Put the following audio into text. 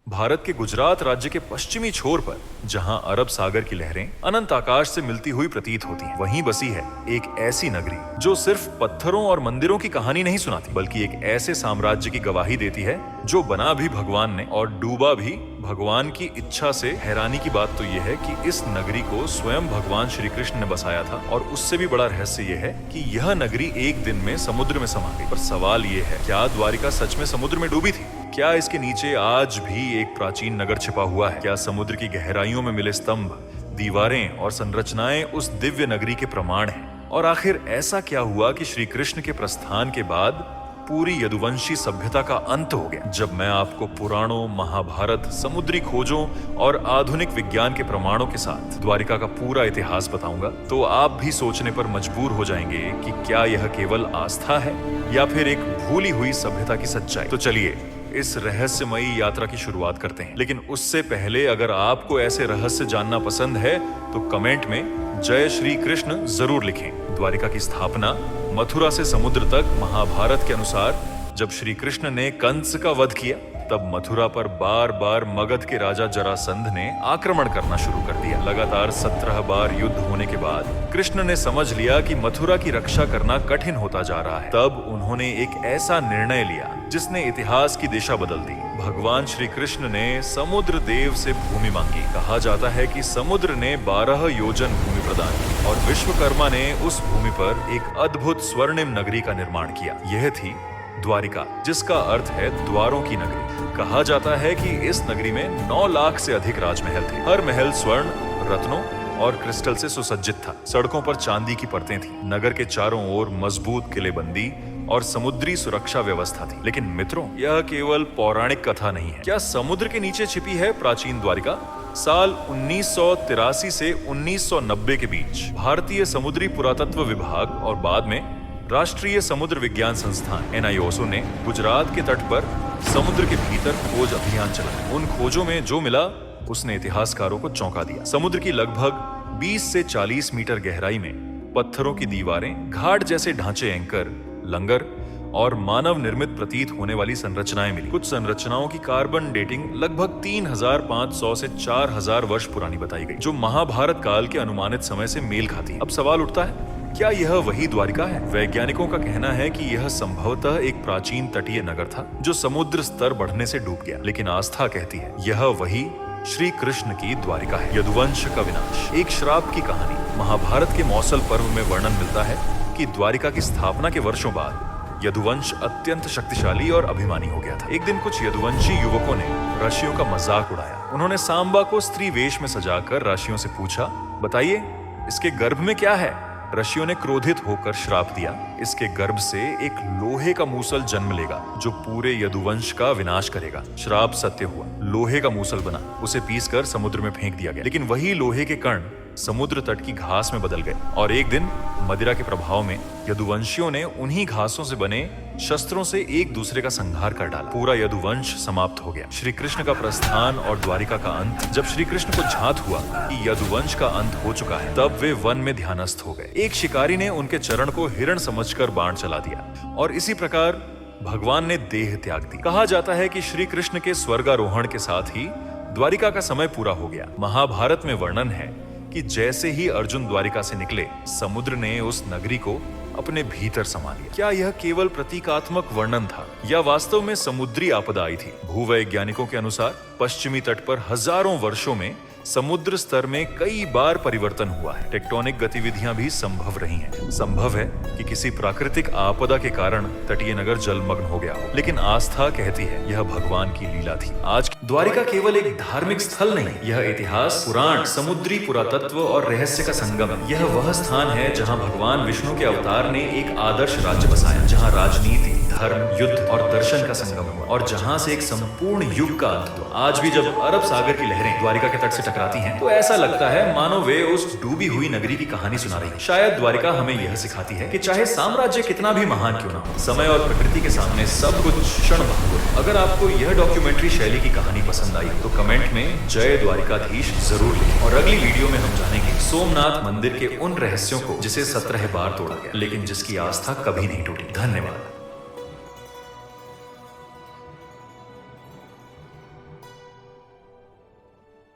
भारत के गुजरात राज्य के पश्चिमी छोर पर, जहां अरब सागर की लहरें अनंत आकाश से मिलती हुई प्रतीत होती हैं, वहीं बसी है एक ऐसी नगरी जो सिर्फ पत्थरों और मंदिरों की कहानी नहीं सुनाती, बल्कि एक ऐसे साम्राज्य की गवाही देती है जो बना भी भगवान ने और डूबा भी भगवान की इच्छा से। हैरानी की बात तो यह है कि इस नगरी को स्वयं भगवान श्री कृष्ण ने बसाया था, और उससे भी बड़ा रहस्य यह है कि यह नगरी एक दिन में समुद्र में समा गई। पर सवाल ये है, क्या द्वारिका सच में समुद्र में डूबी थी? क्या इसके नीचे आज भी एक प्राचीन नगर छिपा हुआ है? क्या समुद्र की गहराइयों में मिले स्तंभ, दीवारें और संरचनाएं उस दिव्य नगरी के प्रमाण हैं? और आखिर ऐसा क्या हुआ कि श्री कृष्ण के प्रस्थान के बाद पूरी यदुवंशी सभ्यता का अंत हो गया? जब मैं आपको पुराणों, महाभारत, समुद्री खोजों और आधुनिक विज्ञान के प्रमाणों के साथ द्वारिका का पूरा इतिहास बताऊंगा, तो आप भी सोचने पर मजबूर हो जाएंगे कि क्या यह केवल आस्था है या फिर एक भूली हुई सभ्यता की सच्चाई। तो चलिए इस रहस्यमयी यात्रा की शुरुआत करते हैं। लेकिन उससे पहले, अगर आपको ऐसे रहस्य जानना पसंद है तो कमेंट में जय श्री कृष्ण जरूर लिखें। द्वारिका की स्थापना मथुरा से समुद्र तक। महाभारत के अनुसार जब श्री कृष्ण ने कंस का वध किया, तब मथुरा पर बार बार मगध के राजा जरासंध ने आक्रमण करना शुरू कर दिया। लगातार 17 बार युद्ध होने के बाद कृष्ण ने समझ लिया कि मथुरा की रक्षा करना कठिन होता जा रहा है। तब उन्होंने एक ऐसा निर्णय लिया जिसने इतिहास की दिशा बदल दी। भगवान श्री कृष्ण ने समुद्र देव से भूमि मांगी। कहा जाता है कि समुद्र ने 12 योजन भूमि प्रदान की और विश्वकर्मा ने उस भूमि पर एक अद्भुत स्वर्णिम नगरी का निर्माण किया। यह थी द्वारिका, जिसका अर्थ है द्वारों की नगरी। कहा जाता है कि इस नगरी में 9 लाख से अधिक राजमहल थे। हर महल स्वर्ण, रत्नों और क्रिस्टल से सुसज्जित था। सड़कों पर चांदी की परतें थीं। नगर के चारों ओर मजबूत किलेबंदी और समुद्री सुरक्षा व्यवस्था थी। लेकिन मित्रों, यह केवल पौराणिक कथा नहीं है। क्या समुद्र के नीचे छिपी है प्राचीन द्वारिका? साल 1983 से 1990 के बीच भारतीय समुद्री पुरातत्व विभाग और बाद में राष्ट्रीय समुद्र विज्ञान संस्थान NIOSO ने गुजरात के तट पर समुद्र के भीतर खोज अभियान चलाया। उन खोजों में जो मिला उसने इतिहासकारों को चौंका दिया। समुद्र की लगभग 20 से 40 मीटर गहराई में पत्थरों की दीवारें, घाट जैसे ढांचे, एंकर, लंगर और मानव निर्मित प्रतीत होने वाली संरचनाएं मिली। कुछ संरचनाओं की कार्बन डेटिंग लगभग 3500 से 4000 वर्ष पुरानी बताई गई, जो महाभारत काल के अनुमानित समय से मेल खाती है। अब सवाल उठता है, क्या यह वही द्वारिका है? वैज्ञानिकों का कहना है कि यह संभवतः एक प्राचीन तटीय नगर था जो समुद्र स्तर बढ़ने से डूब गया। लेकिन आस्था कहती है यह वही श्री कृष्ण की द्वारिका है। यदुवंश का विनाश, एक श्राप की कहानी। महाभारत के मौसल पर्व में वर्णन मिलता है कि द्वारिका की स्थापना के वर्षों बाद यदुवंश अत्यंत शक्तिशाली और अभिमानी हो गया था। एक दिन कुछ यदुवंशी युवकों ने ऋषियों का मजाक उड़ाया। उन्होंने सांबा को स्त्री वेश में सजाकर ऋषियों से पूछा, बताइए इसके गर्भ में क्या है? ऋषियों ने क्रोधित होकर श्राप दिया, इसके गर्भ से एक लोहे का मूसल जन्म लेगा जो पूरे यदुवंश का विनाश करेगा। श्राप सत्य हुआ। लोहे का मूसल बना, उसे पीसकर समुद्र में फेंक दिया गया। लेकिन वही लोहे के कण समुद्र तट की घास में बदल गए और एक दिन मदिरा के प्रभाव में यदुवंशियों ने उन्हीं घासों से बने शस्त्रों से एक दूसरे का संहार कर डाला। पूरा यदुवंश समाप्त हो गया। श्री कृष्ण का प्रस्थान और द्वारिका का अंत। जब श्री कृष्ण को झात हुआ कि यदुवंश का अंत हो चुका है, तब वे वन में ध्यानस्थ हो गए। एक शिकारी ने उनके चरण को हिरण समझकर बाण चला दिया और इसी प्रकार भगवान ने देह त्याग दी। कहा जाता है कि श्री कृष्ण के स्वर्गारोहण के साथ ही द्वारिका का समय पूरा हो गया। महाभारत में वर्णन है कि जैसे ही अर्जुन द्वारिका से निकले, समुद्र ने उस नगरी को अपने भीतर समा लिया। क्या यह केवल प्रतीकात्मक वर्णन था या वास्तव में समुद्री आपदा आई थी? भूवैज्ञानिकों के अनुसार पश्चिमी तट पर हजारों वर्षों में समुद्र स्तर में कई बार परिवर्तन हुआ है। टेक्टोनिक गतिविधियां भी संभव रही हैं। संभव है कि किसी प्राकृतिक आपदा के कारण तटीय नगर जलमग्न हो गया हो। लेकिन आस्था कहती है यह भगवान की लीला थी। आज द्वारिका केवल एक धार्मिक स्थल नहीं, यह इतिहास, पुराण, समुद्री पुरातत्व और रहस्य का संगम है। यह वह स्थान है जहाँ भगवान विष्णु के अवतार ने एक आदर्श राज्य बसाया, जहाँ राजनीति, धर्म, युद्ध और दर्शन का संगम हुआ और जहाँ से एक संपूर्ण युग का अंत हुआ। आज भी जब अरब सागर की लहरें द्वारिका के तट से टकराती हैं, तो ऐसा लगता है मानो वे उस डूबी हुई नगरी की कहानी सुना रही है। शायद द्वारिका हमें यह सिखाती है कि चाहे साम्राज्य कितना भी महान क्यों ना हो, समय और प्रकृति के सामने सब कुछ क्षणभंगुर है। अगर आपको यह डॉक्यूमेंट्री शैली की कहानी पसंद आई तो कमेंट में जय द्वारिकाधीश जरूर लिखें। और अगली वीडियो में हम जानेंगे सोमनाथ मंदिर के उन रहस्यों को जिसे 17 बार तोड़ा गया, लेकिन जिसकी आस्था कभी नहीं टूटी। धन्यवाद।